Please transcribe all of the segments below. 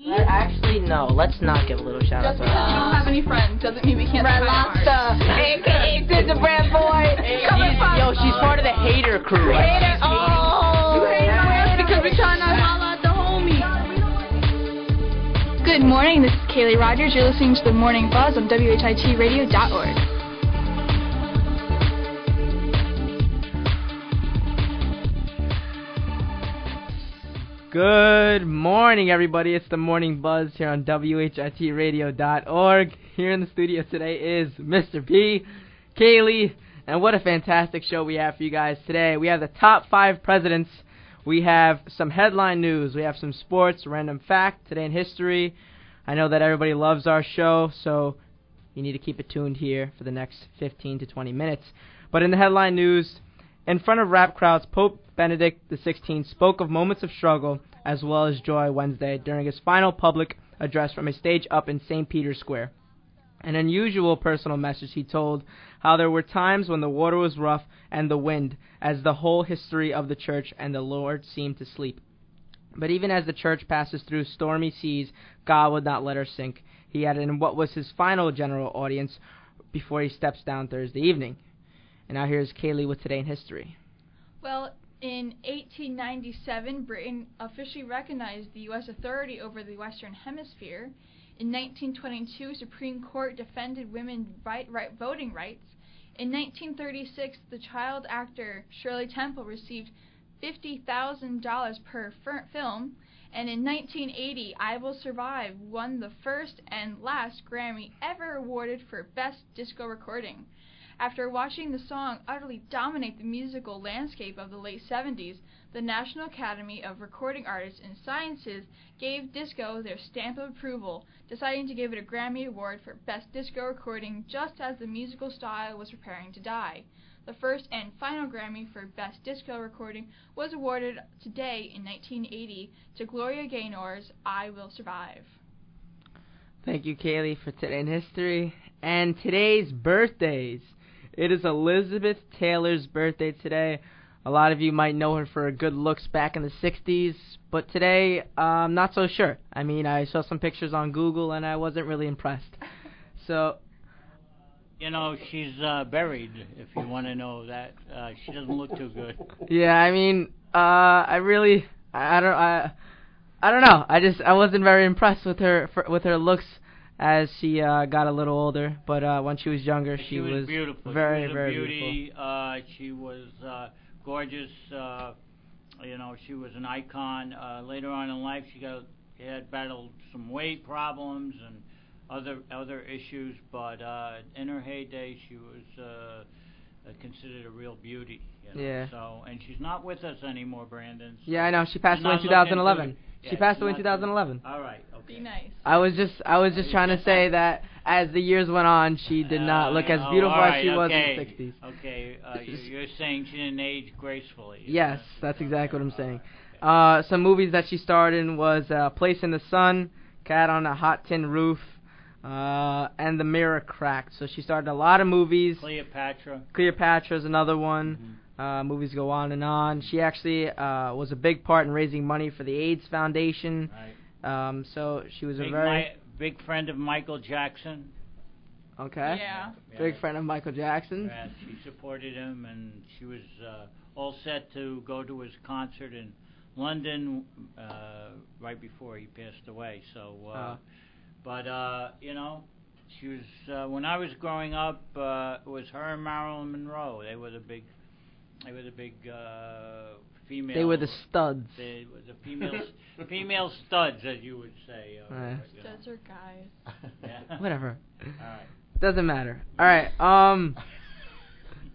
Actually, no. Let's not give a little shout out to her. Just because we don't have any friends doesn't mean we can't Red try Lobster, a.k.a. Gingerbread Boy. Yo, she's part of the hater crew. Hater, oh. You hate us because we're trying to holler at the homies. Good morning, this is Kayleigh Rogers. You're listening to The Morning Buzz on Radio.org. Good morning, everybody. It's The Morning Buzz here on Radio.org. Here in the studio today is Mr. P, Kayleigh, and what a fantastic show we have for you guys today. We have the top 5 presidents. We have some headline news. We have some sports, random fact, today in history. I know that everybody loves our show, so you need to keep it tuned here for the next 15 to 20 minutes. But in the headline news, in front of rap crowds, Pope Benedict XVI spoke of moments of struggle as well as joy Wednesday during his final public address from a stage up in St. Peter's Square. An unusual personal message, he told how there were times when the water was rough and the wind, as the whole history of the church and the Lord seemed to sleep. But even as the church passes through stormy seas, God would not let her sink. He added in what was his final general audience before he steps down Thursday evening. And now here's Kayleigh with Today in History. Well, in 1897, Britain officially recognized the U.S. authority over the Western Hemisphere. In 1922, Supreme Court defended women's voting rights. In 1936, the child actor Shirley Temple received $50,000 per film. And in 1980, I Will Survive won the first and last Grammy ever awarded for Best Disco Recording. After watching the song utterly dominate the musical landscape of the late 70s, the National Academy of Recording Artists and Sciences gave disco their stamp of approval, deciding to give it a Grammy Award for Best Disco Recording just as the musical style was preparing to die. The first and final Grammy for Best Disco Recording was awarded today in 1980 to Gloria Gaynor's I Will Survive. Thank you, Kayleigh, for Today in History. And today's birthdays. It is Elizabeth Taylor's birthday today. A lot of you might know her for her good looks back in the 60s, but today, I'm not so sure. I mean, I saw some pictures on Google, and I wasn't really impressed. So, you know, she's buried, if you want to know that. She doesn't look too good. Yeah, I mean, I don't know. I wasn't very impressed with her looks as she got a little older, but when she was younger, she was beautiful. Very, she was very a beauty. beautiful. She was gorgeous. You know, she was an icon. Later on in life, she had battled some weight problems and other issues, but in her heyday, she was considered a real beauty. You know? Yeah. So, and she's not with us anymore, Brandon. So yeah, I know. She passed away in 2011. She passed away in 2011. All right. Okay. Be nice. I was just trying to say that as the years went on, she did not look as beautiful as she was in the 60s. Okay. You're saying she didn't age gracefully. Yes, that's exactly what I'm saying. Okay. Some movies that she starred in was Place in the Sun, Cat on a Hot Tin Roof, and The Mirror Cracked. So she starred in a lot of movies. Cleopatra's another one. Mm-hmm. Movies go on and on. She actually was a big part in raising money for the AIDS Foundation. Right. So she was big friend of Michael Jackson. Okay. Yeah. Big friend of Michael Jackson. Yeah, she supported him, and she was all set to go to his concert in London right before he passed away. So, but you know, she was when I was growing up, it was her and Marilyn Monroe. They were the big female. They were the studs. They were the female studs, as you would say. Studs are guys. Yeah. Whatever. All right. Doesn't matter. All right.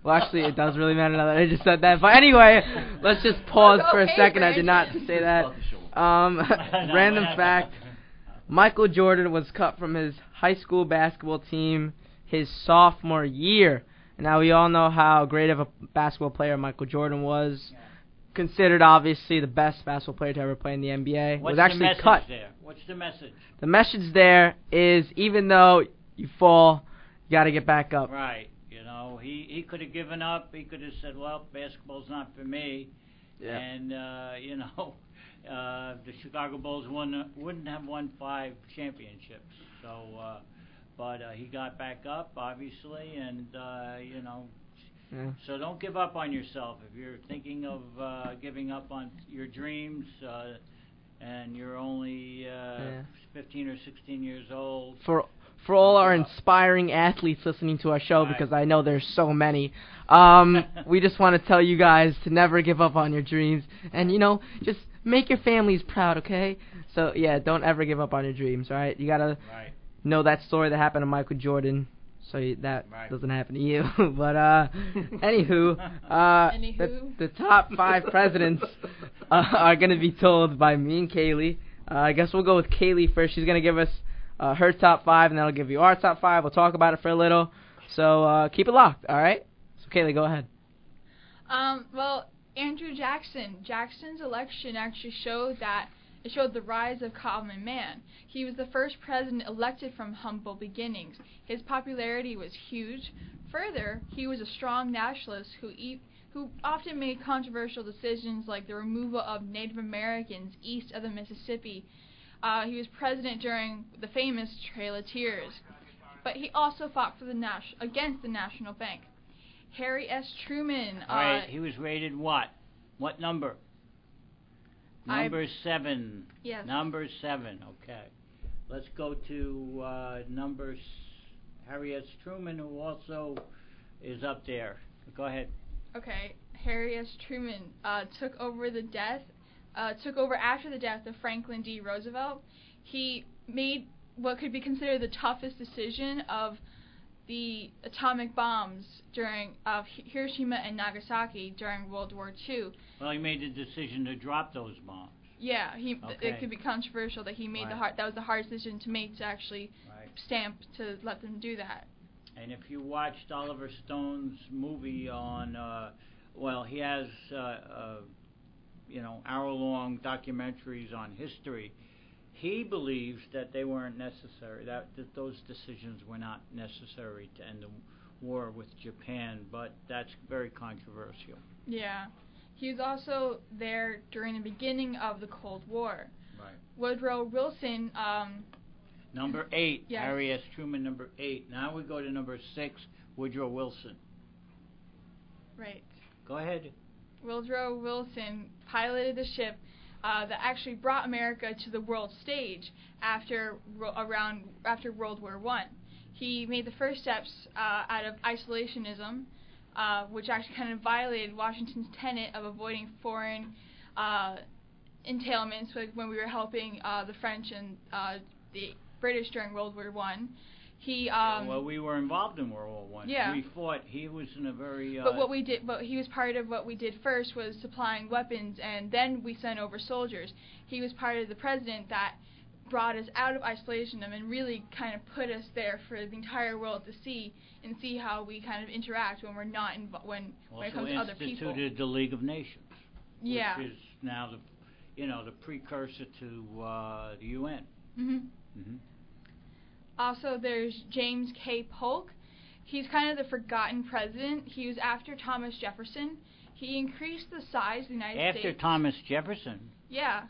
Well, actually, it does really matter now that I just said that. But anyway, let's just pause for a second. I did not say that. Random fact: Michael Jordan was cut from his high school basketball team his sophomore year. Now, we all know how great of a basketball player Michael Jordan was. Yeah. Considered, obviously, the best basketball player to ever play in the NBA. What's was actually the message cut. There? What's the message? The message there is, even though you fall, you got to get back up. Right. You know, he could have given up. He could have said, well, basketball's not for me. Yeah. And, you know, the Chicago Bulls wouldn't have won 5 championships. So, but he got back up, obviously, and you know. Yeah. So don't give up on yourself. If you're thinking of giving up on your dreams, and you're only 15 or 16 years old. For all our inspiring athletes listening to our show, because I know there's so many, we just want to tell you guys to never give up on your dreams, and you know, just make your families proud, okay? So yeah, don't ever give up on your dreams, right? You gotta know that story that happened to Michael Jordan, so that doesn't happen to you. But anywho, the top 5 presidents are gonna be told by me and Kayleigh. I guess we'll go with Kayleigh first. She's gonna give us her top 5, and then I'll give you our top 5. We'll talk about it for a little. So keep it locked, all right? So Kayleigh, go ahead. Well, Andrew Jackson. Jackson's election actually showed the rise of common man. He was the first president elected from humble beginnings. His popularity was huge. Further, he was a strong nationalist who often made controversial decisions like the removal of Native Americans east of the Mississippi. He was president during the famous Trail of Tears. But he also fought for against the National Bank. Harry S. Truman. He was rated what? What number? Number 7. Yes. Number 7. Okay. Let's go to Harry S. Truman, who also is up there. Go ahead. Okay. Harry S. Truman took over after the death of Franklin D. Roosevelt. He made what could be considered the toughest decision of the atomic bombs during Hiroshima and Nagasaki during World War II. Well, he made the decision to drop those bombs. Yeah, it could be controversial that he made that was the hardest decision to make, to actually stamp to let them do that. And if you watched Oliver Stone's movie on, he has hour-long documentaries on history. He believes that they weren't necessary, that those decisions were not necessary to end the war with Japan, but that's very controversial. Yeah. He was also there during the beginning of the Cold War. Right. Woodrow Wilson... number 8, yes. Harry S. Truman, number 8. Now we go to number 6, Woodrow Wilson. Right. Go ahead. Woodrow Wilson piloted the ship that actually brought America to the world stage after World War I. He made the first steps out of isolationism, which actually kind of violated Washington's tenet of avoiding foreign entailments, like when we were helping the French and the British during World War I. We were involved in World War I. Yeah. We fought. He was in a very. But he was part of what we did first was supplying weapons, and then we sent over soldiers. He was part of the president that brought us out of isolationism and really kind of put us there for the entire world to see and see how we kind of interact when we're not when it comes to other people. Also instituted the League of Nations. Yeah. Which is now the precursor to the UN. Mhm. Mhm. Also, there's James K. Polk. He's kind of the forgotten president. He was after Thomas Jefferson. He increased the size of the United States. After Thomas Jefferson? Yeah.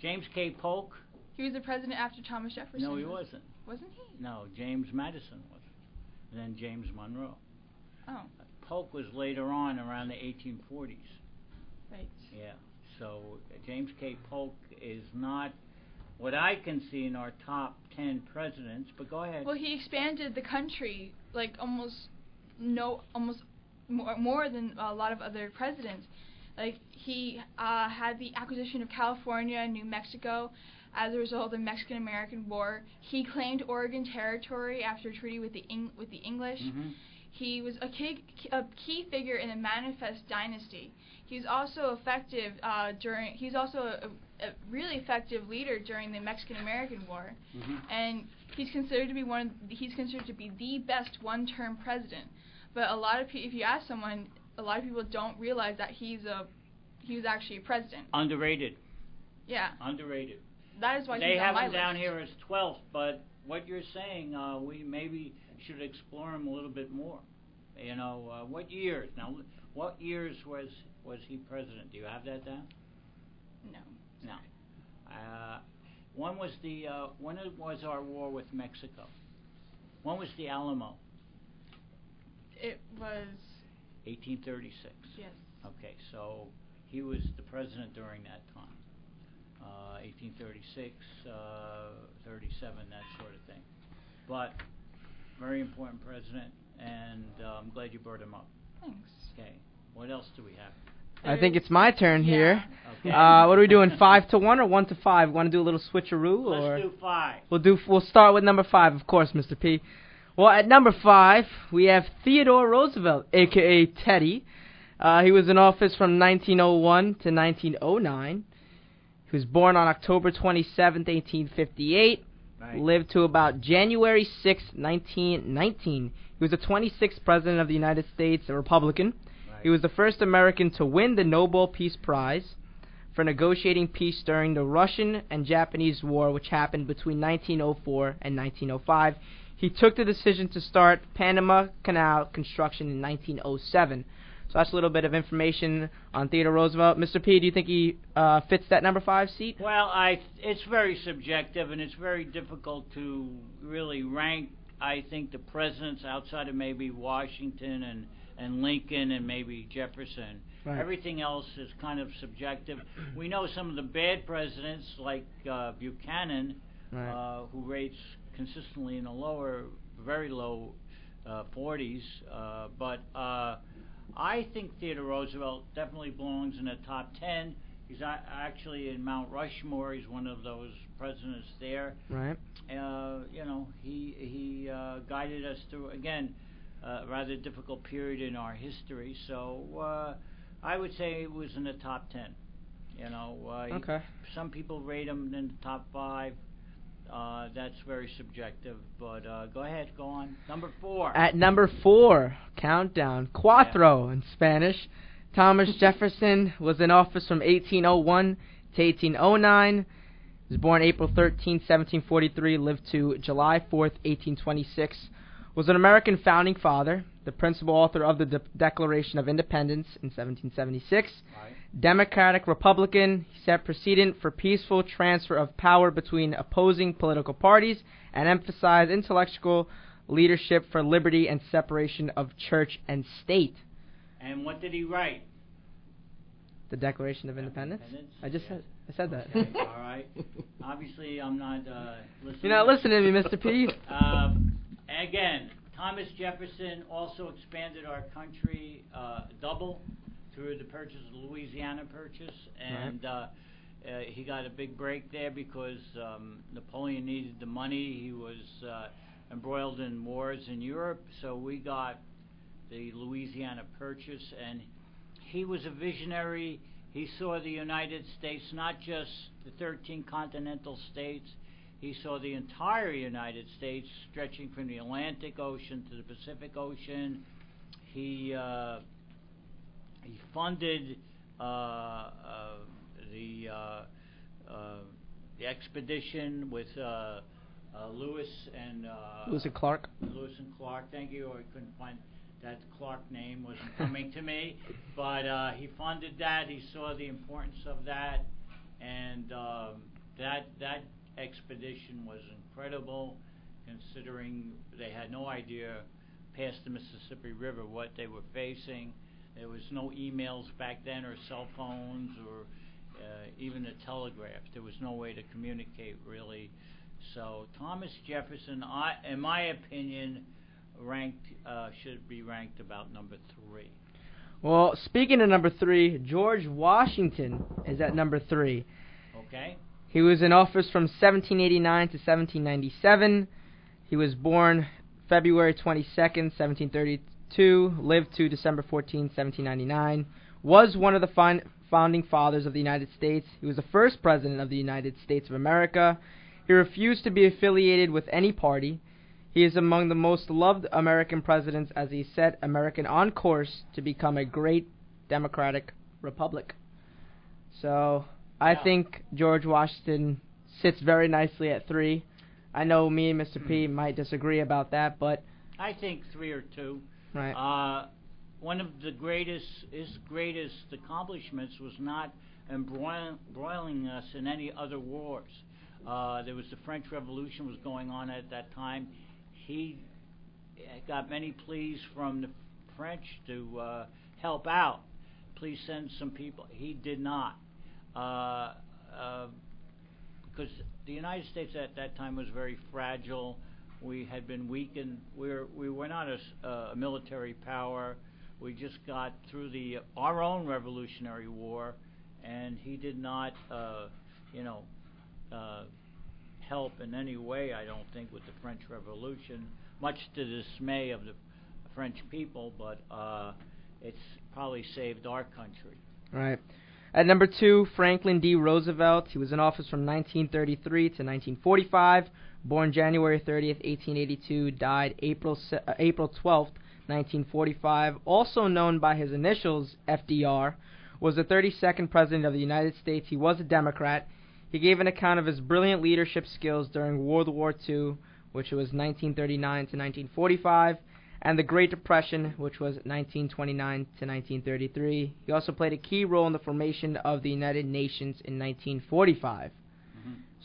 James K. Polk? He was the president after Thomas Jefferson. No, he wasn't. Wasn't he? No, James Madison was. And then James Monroe. Oh. Polk was later on, around the 1840s. Right. Yeah. So James K. Polk is not what I can see in our top 10 presidents, but go ahead. Well, he expanded the country like almost more than a lot of other presidents. Like he had the acquisition of California and New Mexico as a result of the Mexican-American War. He claimed Oregon Territory after a treaty with the English. Mm-hmm. He was a key figure in the Manifest dynasty. He was also effective He's also a really effective leader during the Mexican-American War, and he's considered to be the best one-term president. But a lot of if you ask someone, a lot of people don't realize that he was actually a president. Underrated. Yeah. Underrated. That is why they he's on my have him down list. here as 12th, but what you're saying, we maybe should explore him a little bit more. You know, what years? Now, what years was he president? Do you have that down? No. No. when was our war with Mexico? When was the Alamo? It was 1836. yes. Okay, so he was the president during that time. 1836, 37, that sort of thing. But very important president, and I'm glad you brought him up. Thanks. Okay, what else do we have? I think it's my turn Yeah. here. Okay. What are we doing? 5 to 1 or 1 to 5? Want to do a little switcheroo? Or Let's do 5. We'll start with number 5, of course, Mr. P. Well, at number 5, we have Theodore Roosevelt, a.k.a. Teddy. He was in office from 1901 to 1909. He was born on October 27th, 1858. Right. Lived to about January 6th, 1919. He was the 26th President of the United States, a Republican. Right. He was the first American to win the Nobel Peace Prize for negotiating peace during the Russian and Japanese War, which happened between 1904 and 1905. He took the decision to start Panama Canal construction in 1907. So that's a little bit of information on Theodore Roosevelt. Mr. P, do you think he fits that number 5 seat? Well, it's very subjective, and it's very difficult to really rank, I think, the presidents outside of maybe Washington and Lincoln and maybe Jefferson. Right. Everything else is kind of subjective. We know some of the bad presidents, like Buchanan, Right. who rates consistently in the very low 40s, but I think Theodore Roosevelt definitely belongs in the top 10. He's actually in Mount Rushmore. He's one of those presidents there. Right. He guided us through, again, a rather difficult period in our history. So I would say it was in the top 10. Okay. Some people rate him in the top 5. That's very subjective, but go ahead, go on. Number 4. At number 4, countdown, cuatro in Spanish, Thomas Jefferson was in office from 1801 to 1809. He was born April 13, 1743, lived to July 4th, 1826. Was an American founding father, the principal author of the Declaration of Independence in 1776. Right. Democratic Republican, he set precedent for peaceful transfer of power between opposing political parties and emphasized intellectual leadership for liberty and separation of church and state. And what did he write? The Declaration of Independence? I said that. Okay, all right. Obviously, I'm not listening. You're not listening to me, Mr. P. Again, Thomas Jefferson also expanded our country double through the purchase of the Louisiana Purchase, and he got a big break there because Napoleon needed the money. He was embroiled in wars in Europe, so we got the Louisiana Purchase, and he was a visionary. He saw the United States, not just the 13 continental states. He saw the entire United States stretching from the Atlantic Ocean to the Pacific Ocean. He funded the expedition with Lewis and Clark. Lewis and Clark. Thank you. I couldn't find that Clark name wasn't coming to me, but he funded that. He saw the importance of that, and that expedition was incredible, considering they had no idea past the Mississippi River what they were facing. There was no emails back then, or cell phones, or even a telegraph. There was no way to communicate, really. So Thomas Jefferson, in my opinion, should be ranked about number 3. Well, speaking of number 3, George Washington is at number 3. Okay. He was in office from 1789 to 1797. He was born February 22nd, 1732, lived to December 14, 1799, was one of the founding fathers of the United States. He was the first president of the United States of America. He refused to be affiliated with any party. He is among the most loved American presidents as he set America on course to become a great democratic republic. So I think George Washington sits very nicely at 3. I know me and Mr. P might disagree about that, but I think 3 or 2. Right. One of his greatest accomplishments was not embroiling us in any other wars. There was the French Revolution was going on at that time. He got many pleas from the French to help out. Please send some people. He did not. Because the United States at that time was very fragile. We had been weakened. We were not a military power. We just got through our own Revolutionary War, and he did not, help in any way, I don't think, with the French Revolution, much to the dismay of the French people, but it's probably saved our country. Right. At number 2, Franklin D. Roosevelt. He was in office from 1933 to 1945. Born January 30th, 1882. Died April 12th, 1945. Also known by his initials, FDR, was the 32nd President of the United States. He was a Democrat. He gave an account of his brilliant leadership skills during World War II, which was 1939 to 1945, and the Great Depression, which was 1929 to 1933. He also played a key role in the formation of the United Nations in 1945.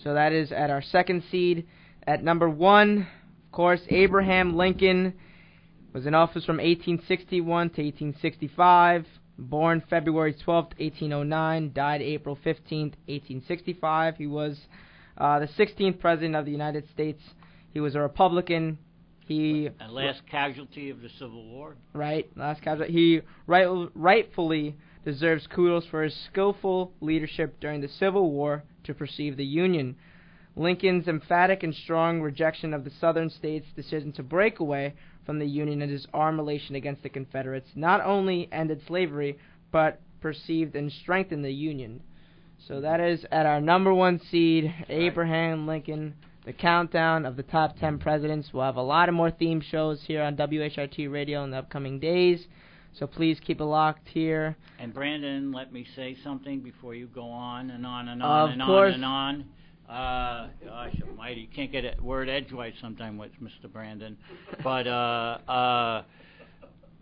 So that is at our second seed. At number 1, of course, Abraham Lincoln was in office from 1861 to 1865. Born February 12th, 1809, died April 15th, 1865. He was the 16th President of the United States. He was a Republican. He last casualty of the Civil War. Right, last casualty. He rightfully deserves kudos for his skillful leadership during the Civil War to preserve the Union. Lincoln's emphatic and strong rejection of the Southern states' decision to break away from the Union and his armed relation against the Confederates not only ended slavery, but perceived and strengthened the Union. So that is at our number 1 seed, Abraham Lincoln. The countdown of the top 10 presidents. We'll have a lot of more theme shows here on WHRT Radio in the upcoming days, so please keep it locked here. And Brandon, let me say something before you go on and on and on and course. on and on. Gosh almighty, you can't get a word edgewise sometime with Mr. Brandon. But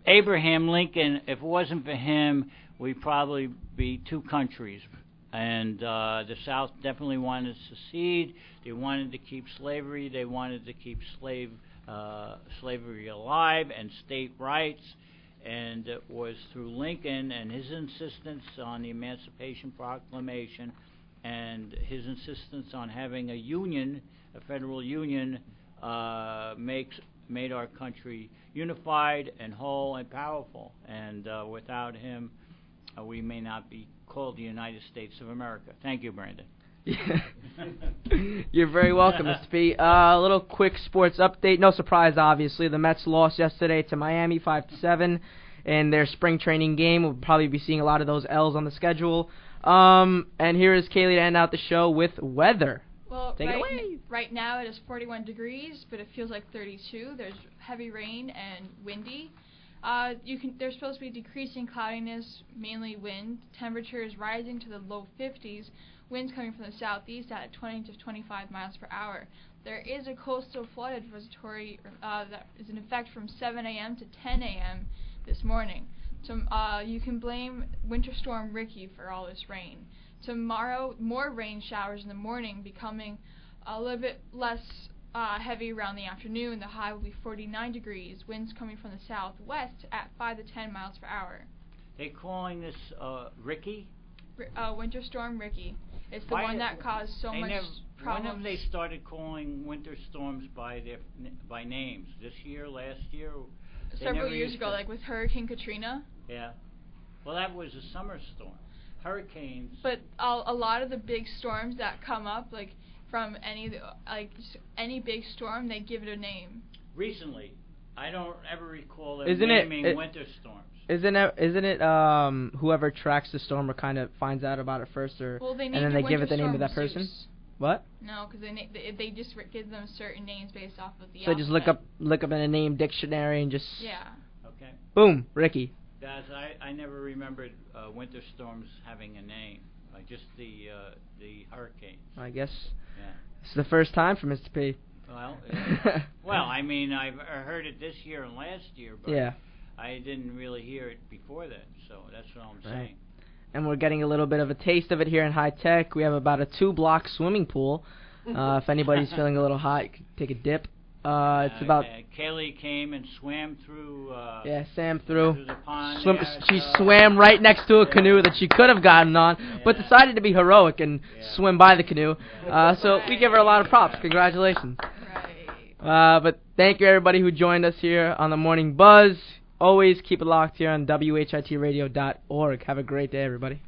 Abraham Lincoln, if it wasn't for him, we'd probably be 2 countries. And the South definitely wanted to secede. They wanted to keep slavery. They wanted to keep slavery alive and state rights. And it was through Lincoln and his insistence on the Emancipation Proclamation and his insistence on having a union, a federal union, made our country unified and whole and powerful. And without him, we may not be called the United States of America. Thank you, Brandon. You're very welcome, Mr. P. A little quick sports update. No surprise, obviously. The Mets lost yesterday to Miami 5-7 in their spring training game. We'll probably be seeing a lot of those L's on the schedule. And here is Kayleigh to end out the show with weather. Well, Take it away. Right now it is 41 degrees, but it feels like 32. There's heavy rain and windy. There's supposed to be decreasing cloudiness, mainly wind. Temperature is rising to the low 50s. Winds coming from the southeast at 20 to 25 miles per hour. There is a coastal flood advisory that is in effect from 7 a.m. to 10 a.m. this morning. So you can blame Winter Storm Ricky for all this rain. Tomorrow, more rain showers in the morning, becoming a little bit less heavy around the afternoon. The high will be 49 degrees. Winds coming from the southwest at 5 to 10 miles per hour. They're calling this Ricky? Winter Storm Ricky. It's the one that caused so much problems. When have they started calling winter storms by names? This year, last year? Several years ago, like with Hurricane Katrina. Yeah. Well, that was a summer storm. Hurricanes. But a lot of the big storms that come up, like from any big storm, they give it a name. Recently, I don't ever recall them naming winter storms. Isn't it whoever tracks the storm or kind of finds out about it first, and then they give it the name of that person? What? No, because they just give them certain names based off of the So just look up in a name dictionary and just Okay. Boom, Ricky. Guys, I never remembered winter storms having a name. Just the hurricane. I guess it's the first time for Mr. P. Well, I mean, I've heard it this year and last year, but I didn't really hear it before then, so that's what I'm saying. And we're getting a little bit of a taste of it here in High Tech. We have about a 2-block swimming pool If anybody's feeling a little hot, you can take a dip. It's about. Kayleigh came and swam through. Swam through. The pond. She swam right next to a canoe that she could have gotten on, but decided to be heroic and swim by the canoe. So we give her a lot of props. Congratulations. But thank you everybody who joined us here on the Morning Buzz. Always keep it locked here on WHITradio.org. Have a great day, everybody.